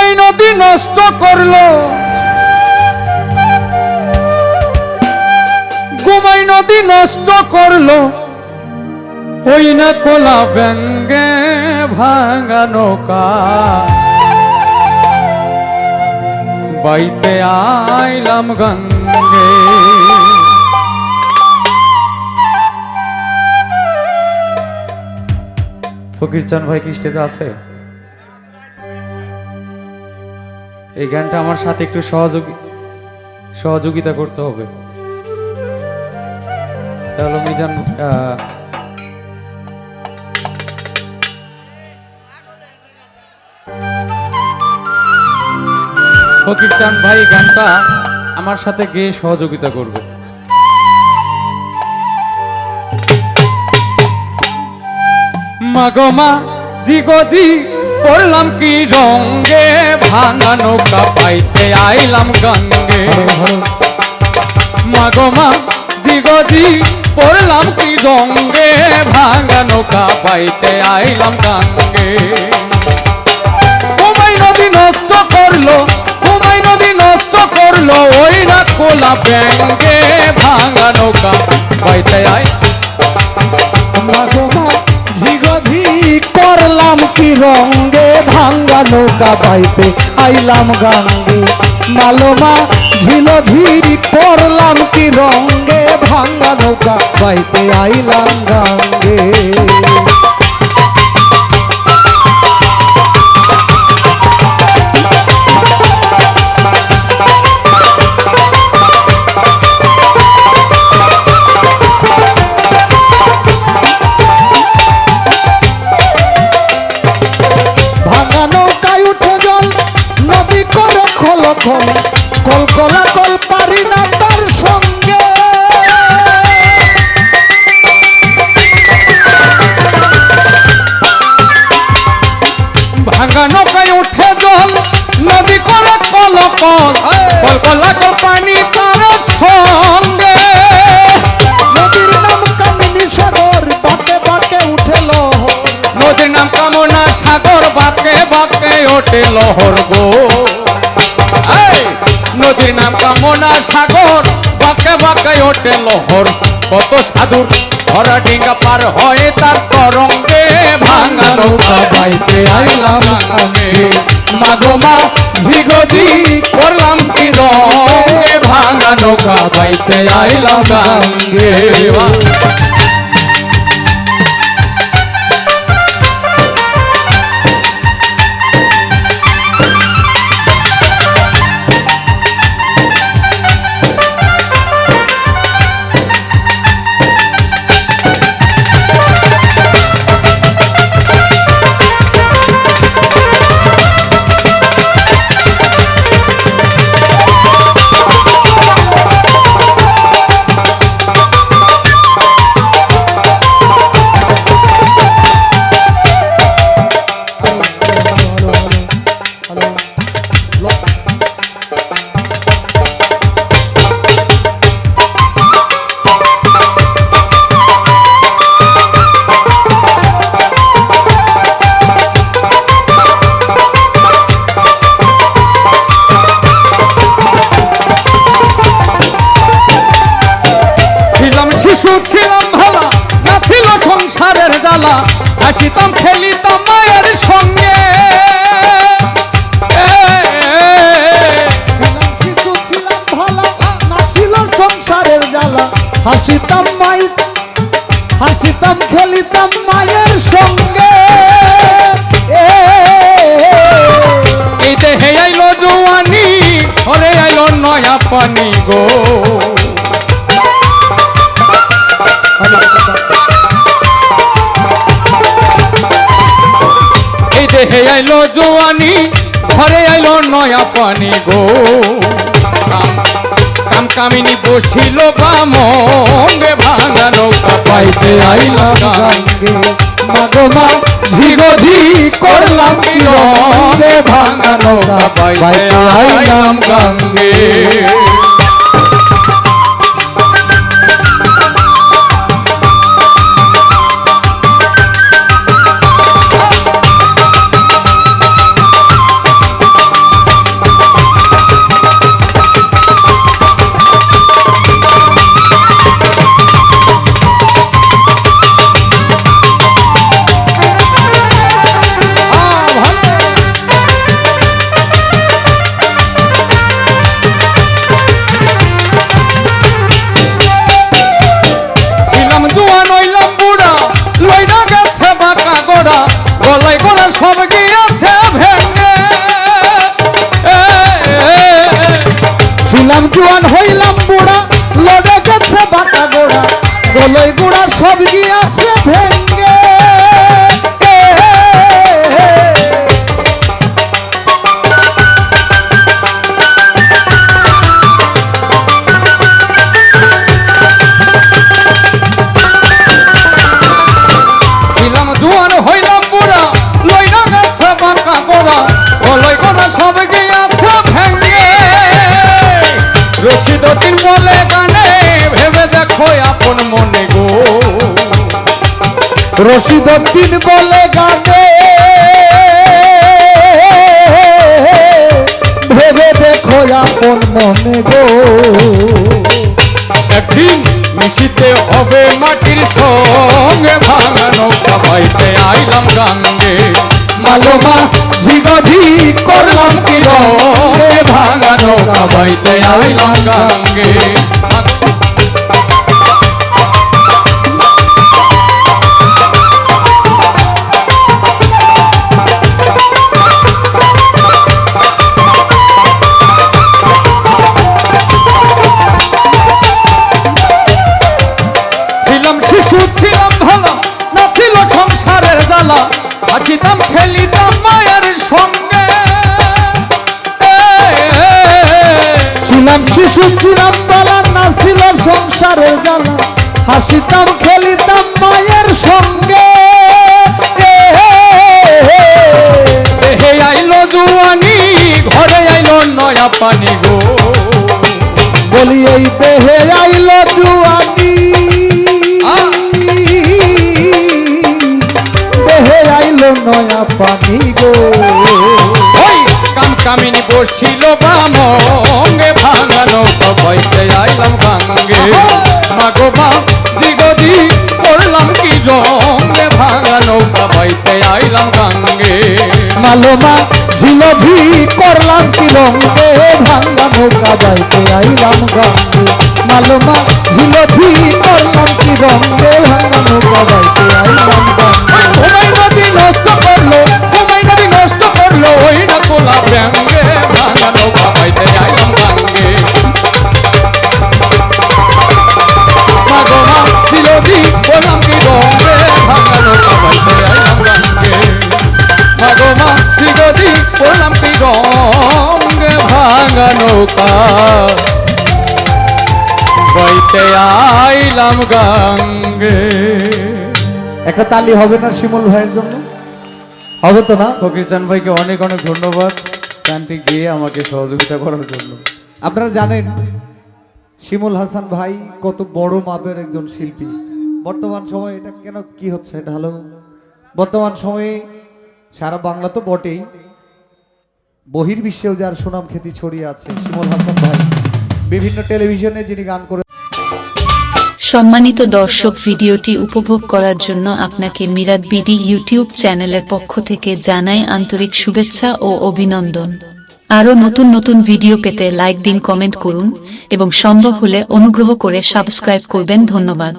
ঘুমাই নদী নষ্ট করলো, ঘুমাই নদী নষ্ট করলো, ওই না কোলা ব্যঙ্গে ভাঙা নৌকা, বাইতে আইলাম গঙ্গে। ফকির চান ভাই কি স্টেজে আছে? এই গানটা আমার সাথে একটু সহযোগিতা করতে হবে। তাহলে মিজান ফকির চান ভাই গানটা আমার সাথে গেয়ে সহযোগিতা করবে। মাগো মা জি গো জি পড়লাম কি রঙে, ভাঙা নৌকা পাইতে আইলাম গঙ্গে। মাগো মা জি গো জি পড়লাম কি রঙে, ভাঙা নৌকা পাইতে আইলাম গঙ্গে। ঘুমাই নদী নষ্ট করলো, ঘুমাই নদী নষ্ট করলো, ওই না কোলা ব্যাঙ্গে ভাঙা নৌকা পাইতে আই। মাগো মা ঝিগধি করলাম কি রঙ্গে, ভাঙ্গা নৌকা পাইতে আইলাম গঙ্গে। মালোমা ঝিলধি করলাম কি রঙ্গে, ভাঙ্গা নৌকা পাইতে আইলাম গঙ্গে। কলকলা কল পারি না তার সঙ্গে, ভাঙা নৌকায় উঠে জল, নদী করে কলকল, কলকলা কল পানি তার সঙ্গে। নদীর নাম কামিনী সাগর, বাঁকে বাঁকে উঠে লহর, নদীর নাম কামনা সাগর, বাঁকে বাঁকে ওঠে লহর গো। নদীর নাম কামনা সাগর, বাঁকে বাঁকে ওঠে লহর। কত সাধুর ধরা ডিঙ্গা পার হয় তার তরঙ্গে, ভাঙা নৌকা বাইতে আইলাম গঙ্গে। মাগো মা ঝিগধি করলাম কি রঙে, ভাঙা নৌকা বাইতে আইলাম গঙ্গে। ছিলাম ভালা, না ছিল সংসারের জ্বালা, হাসিতাম খেলিতাম মায়ের সঙ্গে। শিশু ছিলাম ভালা, না ছিল সংসারের জ্বালা, হাসিতাম মাই, হাসিতাম খেলিতাম মায়ের সঙ্গে। এই দেহে আইলো জোয়ানি, ঘরে আইলো নয়া পানি গো। এই দেহে আইলো জোয়ানি, ঘরে আইলো নয়া পানি গো। কাম কামিনী বসিল বামঙ্গে, ভাঙা নৌকা পাইতে আইলাম গঙ্গে। মাগো মা ঝিগধি করলাম কি রঙে, ভাঙা নৌকা পাইতে আইলাম গঙ্গে। ছিলাম জোয়ান হইলাম বুড়া লড়ে গেছে বাঁকা গোড়া গলই গোড়া সব গিয়াছে ভেঙ্গে ছিলাম জোয়ান হইলাম বুড়া লইনা গেছে বাঁকা গোড়া গলই গোড়া সব গিয়াছে ভেঙ্গে রশিদউদ্দিন বলে গানে ভেবে দেখো আপন মনে গো রশিদউদ্দিন বলে গানে ভেবে দেখো আপন মনে গো একদিন মিশিতে হবে মাটির সঙ্গে ভাঙা নৌকা বাইতে আইলাম গাঙ্গে মালোমা ঝিগঝি করলাম কি রঙে ভাঙা নৌকা বাইতে আইলাম গাঙ্গে ছিলাম শিশু ছিলাম ভালো না ছিল সংসারের জ্বালা হাসিতাম খেলিতাম মায়ের সঙ্গে ছিলাম শিশু ছিলাম বালা না ছিল সংসারের জ্বালা হাসিতাম খেলিতাম মায়ের সঙ্গে হে আইলো জুয়ানি ঘরে আইলো নয়া পানি গো বলি এই দেহে আইল জুয়ানি দেহে আইল নয়া পানি গো ওই কাম কামিনী বসিল বামঙ্গে ভাঙা নৌকা বাইতে আইলাম গাঙ্গে মাগো মা জিগদি করলাম কি জঙ্গে ভাঙা নৌকা বাইতে আইলাম গাঙ্গে মালোমা ঝিলঝি করলাম কি রঙে ভাঙ্গা নৌকা বাইতে আইলাম গাঙ্গে মালোমা ঝিলঝি করলাম কি রঙে ভাঙ্গা নৌকা বাইতে আইলাম গাঙ্গে ঘুমাই নদী নষ্ট করলো ঘুমাই নদী নষ্ট করলো ওই না কোলা ব্যাঙ্গে ভাঙা নৌকা বাইতে আইলাম গাঙ্গে মাগো মা জিলজি করলাম কি রঙে ভাঙা নৌকা বাইতে আইলাম গাঙ্গে মাগো মা জিলজি করলাম কি রঙে ভাঙা নৌকা বাইতে আইলাম গাঙ্গে একটা তালি হবে না শিমুল ভাইয়ের জন্য হবে তো না ফকিরচান ভাইকে অনেক অনেক ধন্যবাদ গানটি গিয়ে আমাকে সহযোগিতা করার জন্য আপনারা জানেন শিমুল হাসান ভাই কত বড় মাপের একজন শিল্পী বর্তমান সময়ে এটা কেন কি হচ্ছে এটা হলো বর্তমান সময়ে সারা বাংলা তো বটেই বহির্বিশ্বেও যার সুনাম খ্যাতি ছড়িয়ে আছে শিমুল হাসান ভাই বিভিন্ন টেলিভিশনে যিনি গান করে সম্মানিত দর্শক, ভিডিওটি উপভোগ করার জন্য আপনাকে মিরাত বিডি ইউটিউব চ্যানেলের পক্ষ থেকে জানাই আন্তরিক শুভেচ্ছা ও অভিনন্দন। আরও নতুন নতুন ভিডিও পেতে লাইক দিন, কমেন্ট করুন এবং সম্ভব হলে অনুগ্রহ করে সাবস্ক্রাইব করবেন। ধন্যবাদ।